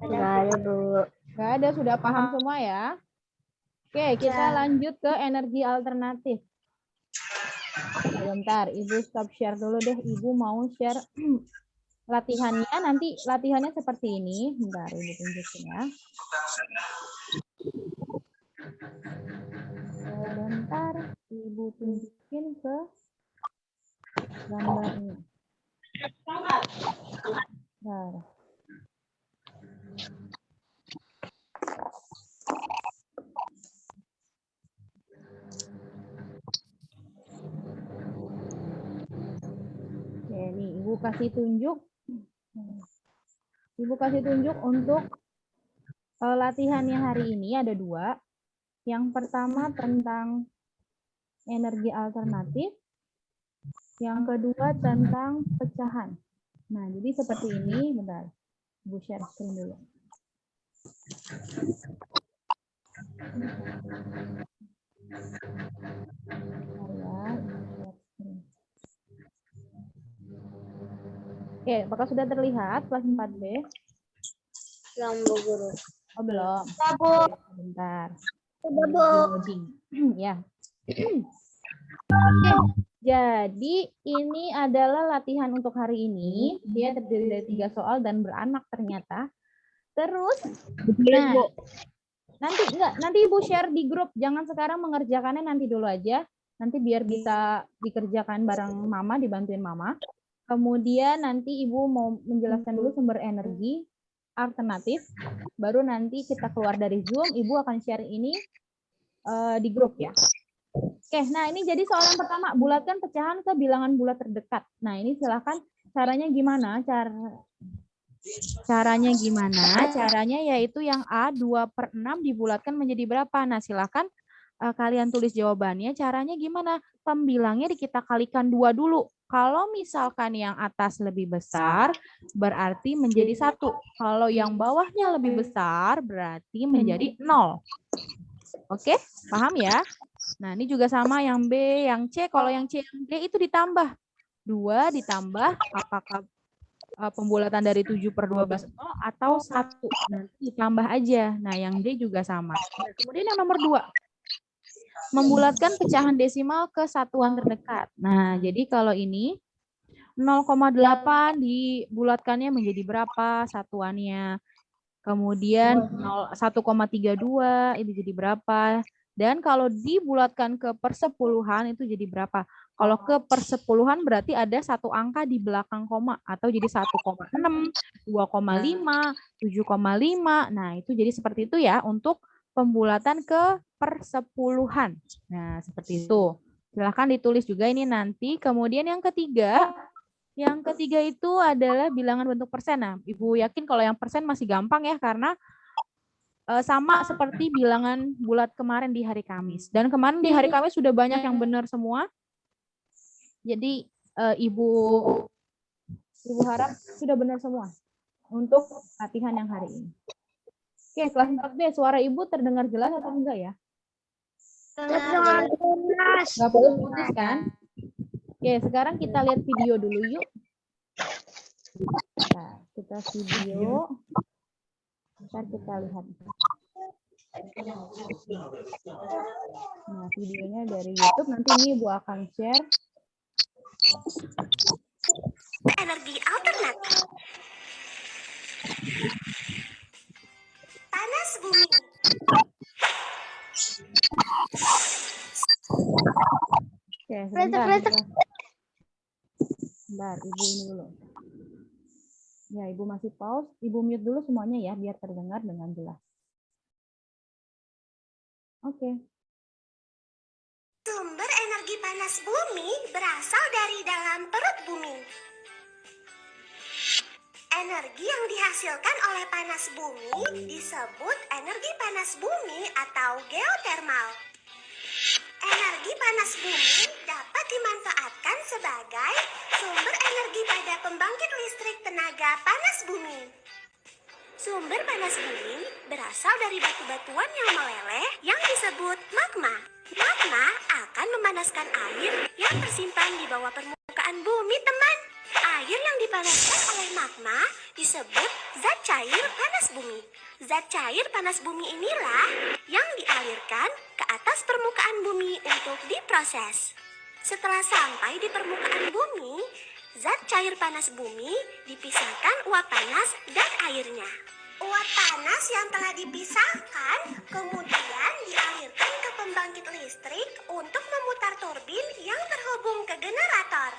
Enggak ada, Bu. Nggak ada, sudah paham semua ya? Oke, kita lanjut ke energi alternatif. Sebentar, Ibu stop share dulu deh. Ibu mau share latihannya. Nanti latihannya seperti ini. Bentar, Ibu tunjukin ya. Sebentar, Ibu tunjukin ke gambarnya. Bentar. Oke, nih Ibu kasih tunjuk. Ibu kasih tunjuk untuk latihannya hari ini ada 2. Yang pertama tentang energi alternatif. Yang kedua tentang pecahan. Nah, jadi seperti ini. Bentar, Ibu share screen dulu. Oke, apakah sudah terlihat kelas 4B? Belum, Bu Guru. Oh, belum. Bu. Bentar. Udah, Bu. Loading. Ya. Oke, jadi ini adalah latihan untuk hari ini. Dia terdiri dari 3 soal dan beranak ternyata. Terus, nah, nanti Ibu share di grup. Jangan sekarang mengerjakannya, nanti dulu aja. Nanti biar bisa dikerjakan bareng Mama, dibantuin Mama. Kemudian nanti Ibu mau menjelaskan dulu sumber energi alternatif. Baru nanti kita keluar dari Zoom, Ibu akan share ini di grup ya. Oke, nah ini jadi soal yang pertama. Bulatkan pecahan ke bilangan bulat terdekat. Nah ini silahkan caranya gimana? Caranya gimana? Caranya yaitu yang A 2/6 dibulatkan menjadi berapa? Nah silahkan kalian tulis jawabannya. Caranya gimana? Pembilangnya kita kalikan 2 dulu. Kalau misalkan yang atas lebih besar, berarti menjadi 1. Kalau yang bawahnya lebih besar, berarti menjadi 0. Oke, paham ya? Nah, ini juga sama yang B, yang C. Kalau yang C, yang D itu ditambah. 2 ditambah, apakah pembulatan dari 7/12 atau 1. Nanti ditambah aja. Nah, yang D juga sama. Nah, kemudian yang nomor 2. Membulatkan pecahan desimal ke satuan terdekat. Nah, jadi kalau ini 0,8 dibulatkannya menjadi berapa satuannya. Kemudian 1,32 itu jadi berapa. Dan kalau dibulatkan ke persepuluhan itu jadi berapa. Kalau ke persepuluhan berarti ada 1 angka di belakang koma. Atau jadi 1,6, 2,5, 7,5. Nah itu jadi seperti itu ya untuk pembulatan ke persepuluhan. Nah seperti itu. Silahkan ditulis juga ini nanti. Kemudian yang ketiga itu adalah bilangan bentuk persen. Nah, Ibu yakin kalau yang persen masih gampang ya, karena sama seperti bilangan bulat kemarin di hari Kamis. Dan kemarin di hari Kamis sudah banyak yang benar semua. Jadi Ibu harap sudah benar semua untuk latihan yang hari ini. Oke, kelas 4B, suara Ibu terdengar jelas atau enggak ya? Terdengar jelas. Nggak perlu putus kan? Oke, sekarang kita lihat video dulu yuk. Nah, kita video. Ntar kita lihat. Nah, videonya dari YouTube. Nanti ini Ibu akan share. Energi alternatif. Panas bumi. Oke, sebentar. Bentar, Ibu ini dulu. Ya, Ibu masih pause. Ibu mute dulu semuanya ya, biar terdengar dengan jelas. Oke. Sumber energi panas bumi berasal dari dalam perut bumi. Energi yang dihasilkan oleh panas bumi disebut energi panas bumi atau geotermal. Energi panas bumi dapat dimanfaatkan sebagai sumber energi pada pembangkit listrik tenaga panas bumi. Sumber panas bumi berasal dari batu-batuan yang meleleh yang disebut magma. Magma akan akan memanaskan air yang tersimpan di bawah permukaan bumi, teman. Air yang dipanaskan oleh magma disebut zat cair panas bumi. Zat cair panas bumi inilah yang dialirkan ke atas permukaan bumi untuk diproses. Setelah sampai di permukaan bumi, zat cair panas bumi dipisahkan uap panas dan airnya. Uap panas yang telah dipisahkan kemudian dialirkan ke pembangkit listrik untuk memutar turbin yang terhubung ke generator.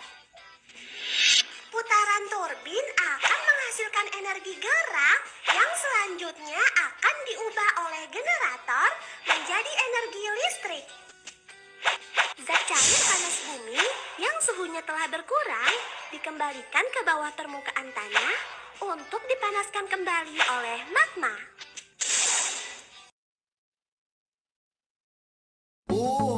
Putaran turbin akan menghasilkan energi gerak yang selanjutnya akan diubah oleh generator menjadi energi listrik. Zat cair panas bumi yang suhunya telah berkurang dikembalikan ke bawah permukaan tanah untuk dipanaskan kembali oleh magma.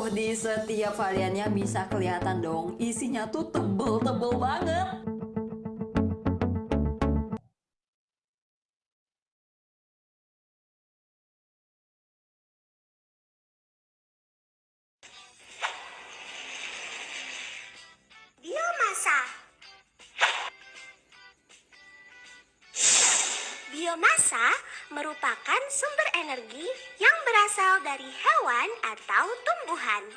Di setiap variannya bisa kelihatan dong, isinya tuh tebel-tebel banget. Biomasa. Biomasa merupakan sumber energi yang berasal dari hewan atau tumbuhan.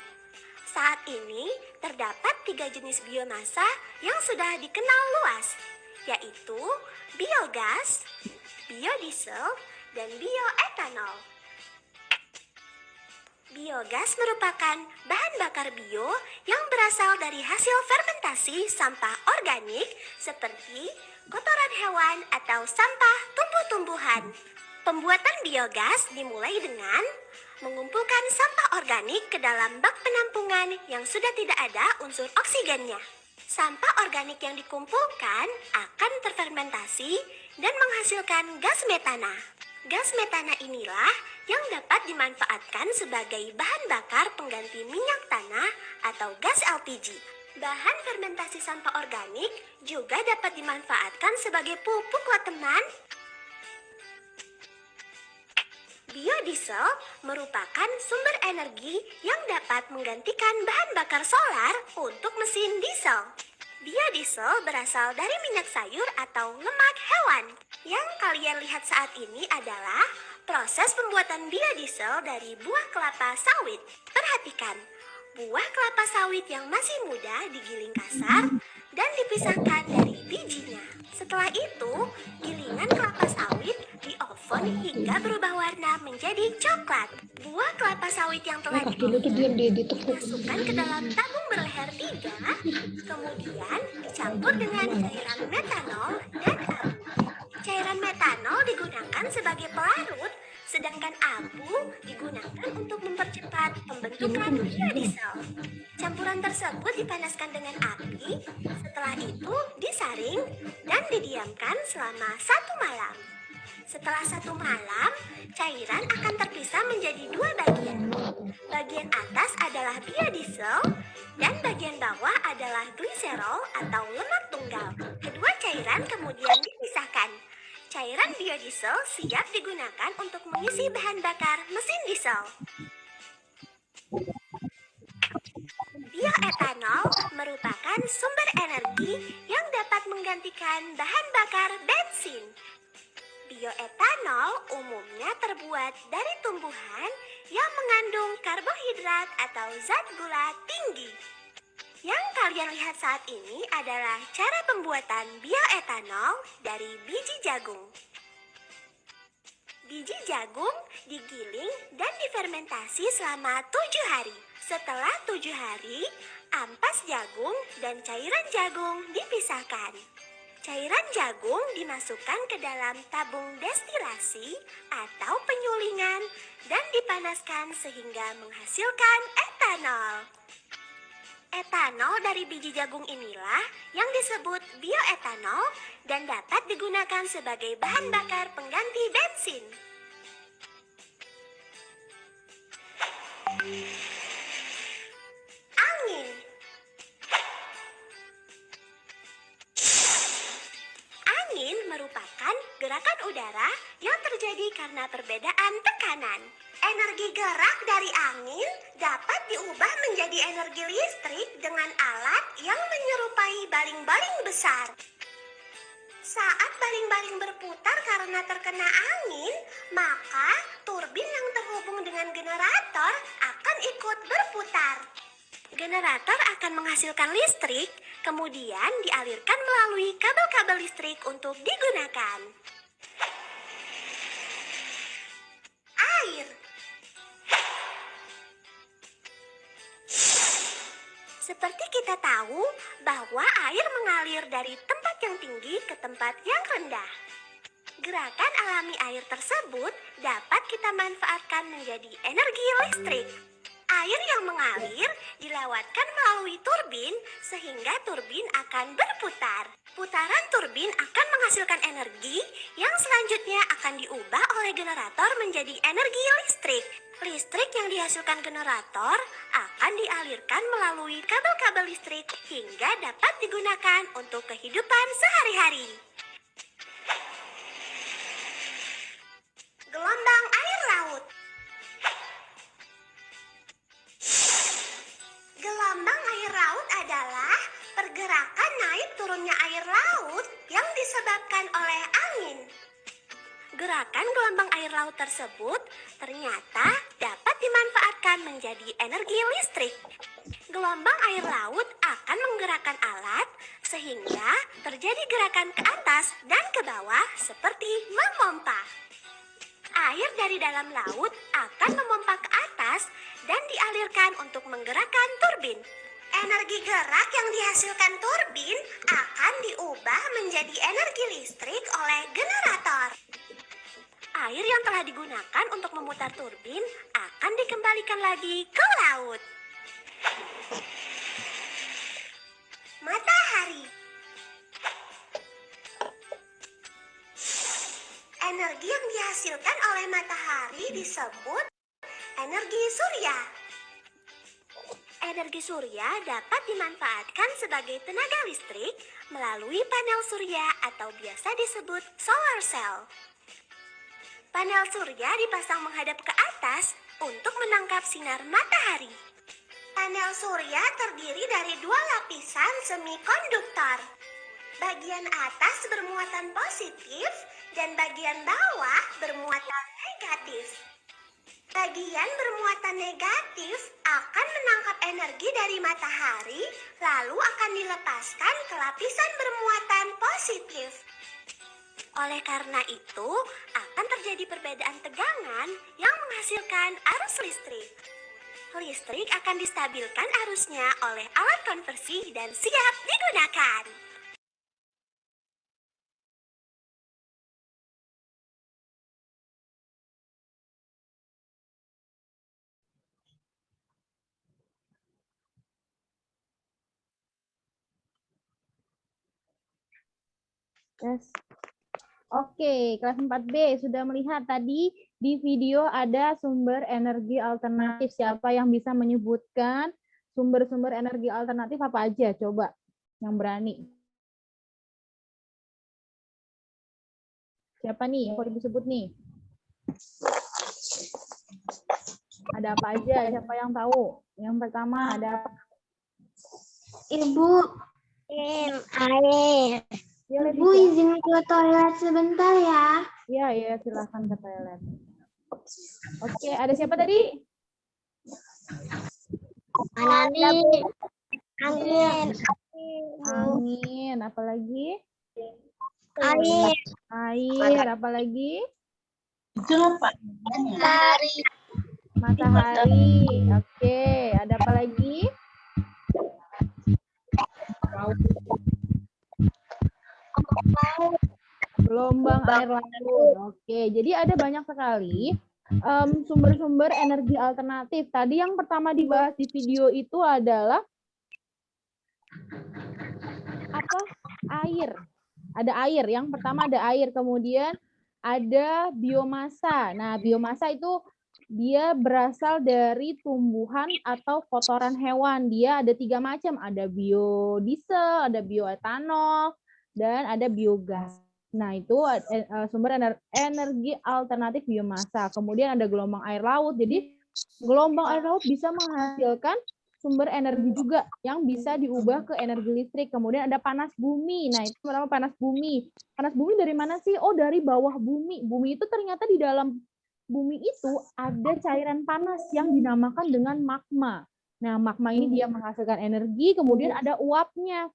Saat ini terdapat 3 jenis biomasa yang sudah dikenal luas, yaitu biogas, biodiesel, dan bioetanol. Biogas merupakan bahan bakar bio yang berasal dari hasil fermentasi sampah organik seperti kotoran hewan atau sampah tumbuh-tumbuhan. Pembuatan biogas dimulai dengan mengumpulkan sampah organik ke dalam bak penampungan yang sudah tidak ada unsur oksigennya. Sampah organik yang dikumpulkan akan terfermentasi dan menghasilkan gas metana. Gas metana inilah yang dapat dimanfaatkan sebagai bahan bakar pengganti minyak tanah atau gas LPG. Bahan fermentasi sampah organik juga dapat dimanfaatkan sebagai pupuk loh teman. Biodiesel merupakan sumber energi yang dapat menggantikan bahan bakar solar untuk mesin diesel. Biodiesel berasal dari minyak sayur atau lemak hewan. Yang kalian lihat saat ini adalah proses pembuatan biodiesel dari buah kelapa sawit. Perhatikan, buah kelapa sawit yang masih muda digiling kasar dan dipisahkan dari bijinya. Setelah itu, gilingan kelapa sawit di oven hingga berubah warna menjadi coklat. Buah kelapa sawit yang telah dimasukkan ke dalam tabung berleher 3, kemudian dicampur dengan cairan metanol dan abu. Cairan metanol digunakan sebagai pelarut, sedangkan abu digunakan untuk mempercepat pembentukan biodiesel. Campuran tersebut dipanaskan dengan api, setelah itu disaring dan didiamkan selama 1 malam. Setelah 1 malam, cairan akan terpisah menjadi 2 bagian. Bagian atas adalah biodiesel dan bagian bawah adalah gliserol atau lemak tunggal. Kedua cairan kemudian dipisahkan. Cairan biodiesel siap digunakan untuk mengisi bahan bakar mesin diesel. Bioetanol merupakan sumber energi yang dapat menggantikan bahan bakar bensin. Bioetanol umumnya terbuat dari tumbuhan yang mengandung karbohidrat atau zat gula tinggi. Yang kalian lihat saat ini adalah cara pembuatan bioetanol dari biji jagung. Biji jagung digiling dan difermentasi selama 7 hari. Setelah 7 hari, ampas jagung dan cairan jagung dipisahkan. Cairan jagung dimasukkan ke dalam tabung destilasi atau penyulingan dan dipanaskan sehingga menghasilkan etanol. Etanol dari biji jagung inilah yang disebut bioetanol dan dapat digunakan sebagai bahan bakar pengganti bensin. Angin. Angin merupakan gerakan udara yang terjadi karena perbedaan tekanan. Energi gerak dari angin dapat diubah menjadi energi listrik dengan alat yang menyerupai baling-baling besar. Saat baling-baling berputar karena terkena angin, maka turbin yang terhubung dengan generator akan ikut berputar. Generator akan menghasilkan listrik, kemudian dialirkan melalui kabel-kabel listrik untuk digunakan. Air. Seperti kita tahu bahwa air mengalir dari tempat yang tinggi ke tempat yang rendah. Gerakan alami air tersebut dapat kita manfaatkan menjadi energi listrik. Air yang mengalir dilewatkan melalui turbin sehingga turbin akan berputar. Putaran turbin akan menghasilkan energi yang selanjutnya akan diubah oleh generator menjadi energi listrik. Listrik yang dihasilkan generator akan dialirkan melalui kabel-kabel listrik hingga dapat digunakan untuk kehidupan sehari-hari. Gelombang air laut. Gelombang air laut adalah pergerakan naik turunnya air laut yang disebabkan oleh angin. Gerakan gelombang air laut tersebut ternyata dapat dimanfaatkan menjadi energi listrik. Gelombang air laut akan menggerakkan alat sehingga terjadi gerakan ke atas dan ke bawah seperti memompa. Air dari dalam laut akan memompa ke atas dan dialirkan untuk menggerakkan turbin. Energi gerak yang dihasilkan turbin akan diubah menjadi energi listrik oleh generator. Air yang telah digunakan untuk memutar turbin akan dikembalikan lagi ke laut. Matahari. Energi yang dihasilkan oleh matahari disebut energi surya. Energi surya dapat dimanfaatkan sebagai tenaga listrik melalui panel surya atau biasa disebut solar cell. Panel surya dipasang menghadap ke atas untuk menangkap sinar matahari. Panel surya terdiri dari 2 lapisan semikonduktor. Bagian atas bermuatan positif dan bagian bawah bermuatan negatif. Bagian bermuatan negatif akan menangkap energi dari matahari, lalu akan dilepaskan ke lapisan bermuatan positif. Oleh karena itu, akan terjadi perbedaan tegangan yang menghasilkan arus listrik. Listrik akan distabilkan arusnya oleh alat konversi dan siap digunakan. Yes. Oke, kelas 4B sudah melihat tadi di video ada sumber energi alternatif. Siapa yang bisa menyebutkan sumber-sumber energi alternatif apa aja? Coba yang berani. Siapa nih yang boleh disebut nih? Ada apa aja? Siapa yang tahu? Yang pertama ada apa? Ibu, air. Ya, Ibu izin ke toilet sebentar ya. Iya, silahkan ke toilet. Oke, ada siapa tadi? Angin. Angin, apalagi? Air. Air, apalagi? Matahari. Matahari. Oke, ada apa lagi? Gelombang air laut. Oke, jadi ada banyak sekali sumber-sumber energi alternatif. Tadi yang pertama dibahas di video itu adalah apa? Air. Ada air. Yang pertama ada air. Kemudian ada biomasa. Nah, biomasa itu dia berasal dari tumbuhan atau kotoran hewan. Dia ada 3 macam. Ada biodiesel, ada bioetanol, dan ada biogas. Nah, itu sumber energi alternatif biomasa. Kemudian ada gelombang air laut. Jadi, gelombang air laut bisa menghasilkan sumber energi juga yang bisa diubah ke energi listrik. Kemudian ada panas bumi. Nah, itu pertama panas bumi. Panas bumi dari mana sih? Oh, dari bawah bumi. Bumi itu ternyata di dalam bumi itu ada cairan panas yang dinamakan dengan magma. Nah, magma ini dia menghasilkan energi, kemudian ada uapnya.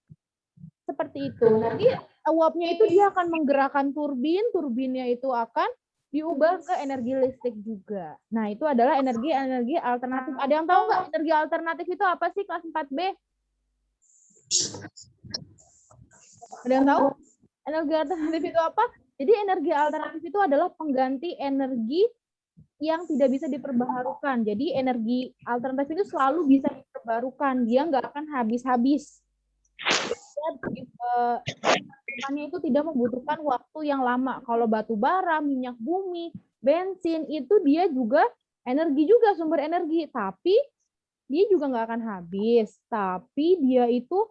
Seperti itu. Nanti uapnya itu dia akan menggerakkan turbin, turbinnya itu akan diubah ke energi listrik juga. Nah, itu adalah energi alternatif. Ada yang tahu nggak energi alternatif itu apa sih kelas 4B? Ada yang tahu? Energi alternatif itu apa? Jadi energi alternatif itu adalah pengganti energi yang tidak bisa diperbaharukan. Jadi energi alternatif itu selalu bisa diperbarukan. Dia nggak akan habis-habis. Depannya itu tidak membutuhkan waktu yang lama. Kalau batu bara, minyak bumi, bensin itu dia juga energi juga, sumber energi, tapi dia juga nggak akan habis. Tapi dia itu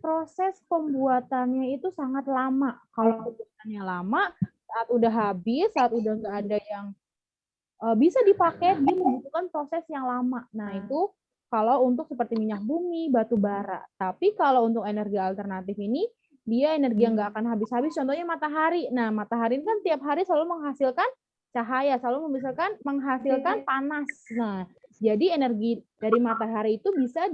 proses pembuatannya itu sangat lama. Kalau pembuatannya lama, saat udah habis, saat udah nggak ada yang bisa dipakai, dia membutuhkan proses yang lama. Nah, itu kalau untuk seperti minyak bumi, batu bara. Tapi kalau untuk energi alternatif ini, dia energi yang nggak akan habis-habis. Contohnya matahari. Nah, matahari kan tiap hari selalu menghasilkan cahaya, selalu menghasilkan panas. Nah, jadi energi dari matahari itu bisa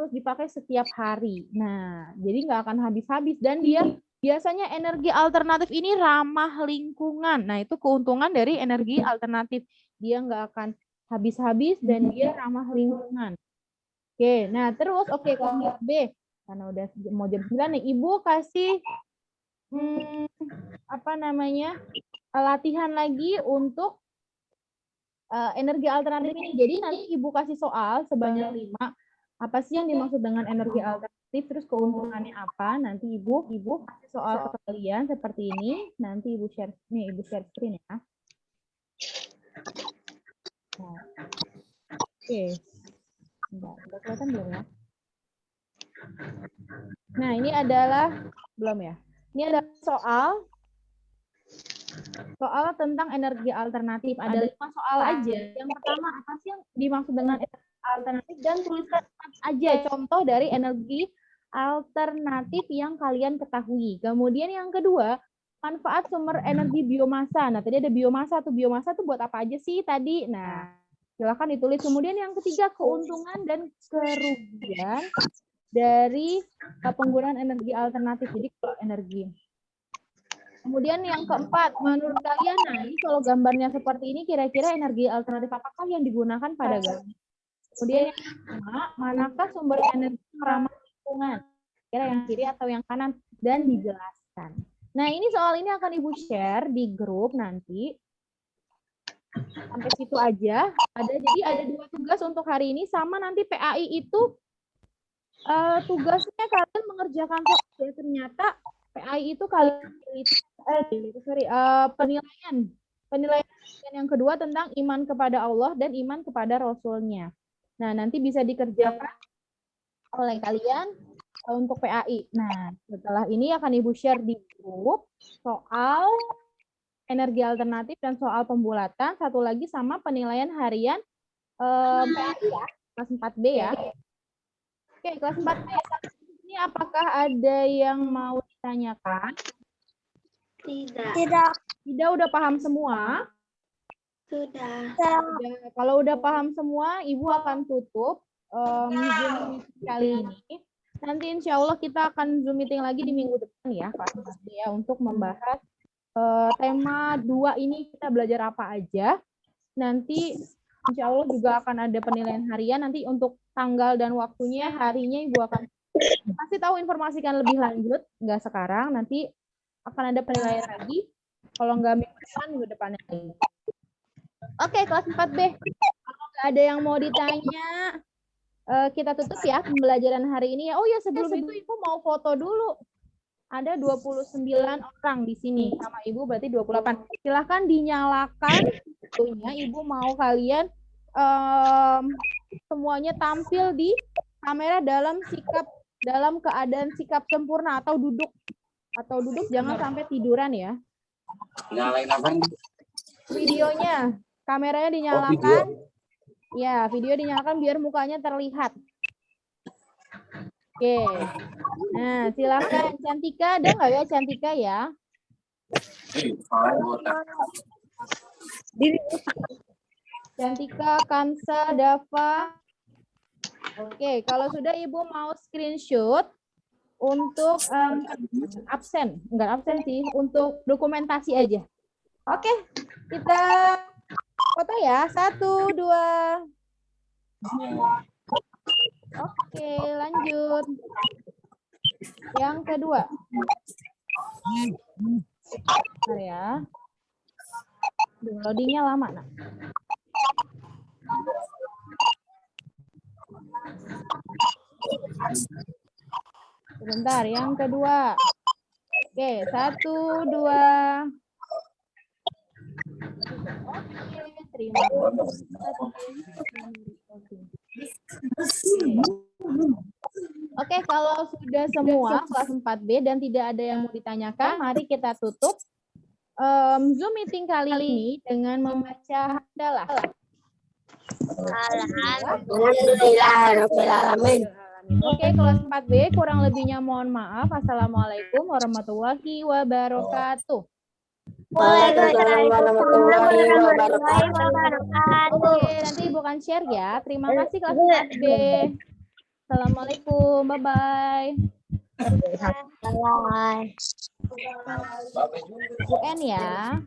dipakai setiap hari. Nah, jadi nggak akan habis-habis. Dan dia biasanya energi alternatif ini ramah lingkungan. Nah, itu keuntungan dari energi alternatif. Dia nggak akan habis-habis dan dia ramah lingkungan. Oke, nah terus kelas B. Karena udah mau jam 9 nih, Ibu kasih latihan lagi untuk energi alternatif ini. Jadi nanti Ibu kasih soal sebanyak 5. Apa sih yang dimaksud dengan energi alternatif, terus keuntungannya apa? Nanti Ibu kasih soal ke kalian seperti ini. Nanti Ibu share screen ya. Nah. Oke. Udah kelihatan belum ya? Nah, ini adalah belum ya? Ini adalah soal tentang energi alternatif. Ada 5 soal aja. Yang pertama, apa sih yang dimaksud dengan energi alternatif, dan tuliskan aja contoh dari energi alternatif yang kalian ketahui. Kemudian yang kedua, manfaat sumber energi biomasa. Nah, tadi ada biomasa tuh. Biomasa tuh buat apa aja sih tadi? Nah, silakan ditulis. Kemudian yang ketiga, keuntungan dan kerugian dari penggunaan energi alternatif. Jadi kalau energi. Kemudian yang keempat, menurut kalian, nah ini kalau gambarnya seperti ini, kira-kira energi alternatif apakah yang digunakan pada gambar? Kemudian yang kelima, manakah sumber energi ramah lingkungan? Kira yang kiri atau yang kanan? Dan dijelaskan. Nah, ini soal ini akan Ibu share di grup nanti. Sampai situ aja. Jadi ada 2 tugas untuk hari ini, sama nanti PAI itu tugasnya kalian mengerjakan soal. Ternyata PAI itu penilaian yang kedua tentang iman kepada Allah dan iman kepada Rasul-Nya. Nah, nanti bisa dikerjakan oleh kalian untuk PAI. Nah, setelah ini akan Ibu share di grup soal energi alternatif dan soal pembulatan. Satu lagi sama penilaian harian PAI ya, kelas 4B ya. Oke, kelas 4B. Ini apakah ada yang mau ditanyakan? Tidak, udah paham semua? Sudah. Kalau udah paham semua, Ibu akan tutup Zoom kali ini. Nanti insya Allah kita akan Zoom meeting lagi di minggu depan ya, kelas 4B ya, untuk membahas tema 2 ini kita belajar apa aja. Nanti insya Allah juga akan ada penilaian harian. Nanti untuk tanggal dan waktunya, harinya Ibu akan kasih tahu, informasikan lebih lanjut. Nggak sekarang, nanti akan ada penilaian lagi. Kalau nggak minggu depannya lagi. Oke, kelas 4B. Kalau nggak ada yang mau ditanya, kita tutup ya pembelajaran hari ini ya. Oh ya, sebelum itu Ibu mau foto dulu. Ada 29 orang di sini, sama Ibu berarti 28. Silahkan dinyalakan fotonya. Ibu mau kalian semuanya tampil di kamera dalam sikap dalam keadaan sikap sempurna atau duduk. Atau duduk jangan sampai tiduran ya. Nyalain apa nih? Videonya, kameranya dinyalakan. Ya, video dinyalakan biar mukanya terlihat. Oke. Nah, silakan Cantika, ada nggak ya Cantika ya? Cantika, Kansa, Dava. Oke, kalau sudah Ibu mau screenshot untuk absen, enggak absen sih, untuk dokumentasi aja. Oke, kita foto ya, 1, 2. Oke, lanjut. Yang kedua. Bentar ya. Loadingnya lama, nak. Sebentar, yang kedua. Oke, 1, 2. Oke, terima kasih. Oke, kalau sudah semua kelas 4B dan tidak ada yang mau ditanyakan, mari kita tutup Zoom meeting kali ini dengan membaca hamdalah. Alhamdulillahirobbilalamin. Oke, kelas 4B kurang lebihnya mohon maaf. Assalamualaikum warahmatullahi wabarakatuh. Waalaikumsalam warahmatullahi wabarakatuh. Oke, nanti Ibu akan share ya. Terima kasih kelas 4B. Assalamualaikum, bye-bye. Bye. UN ya.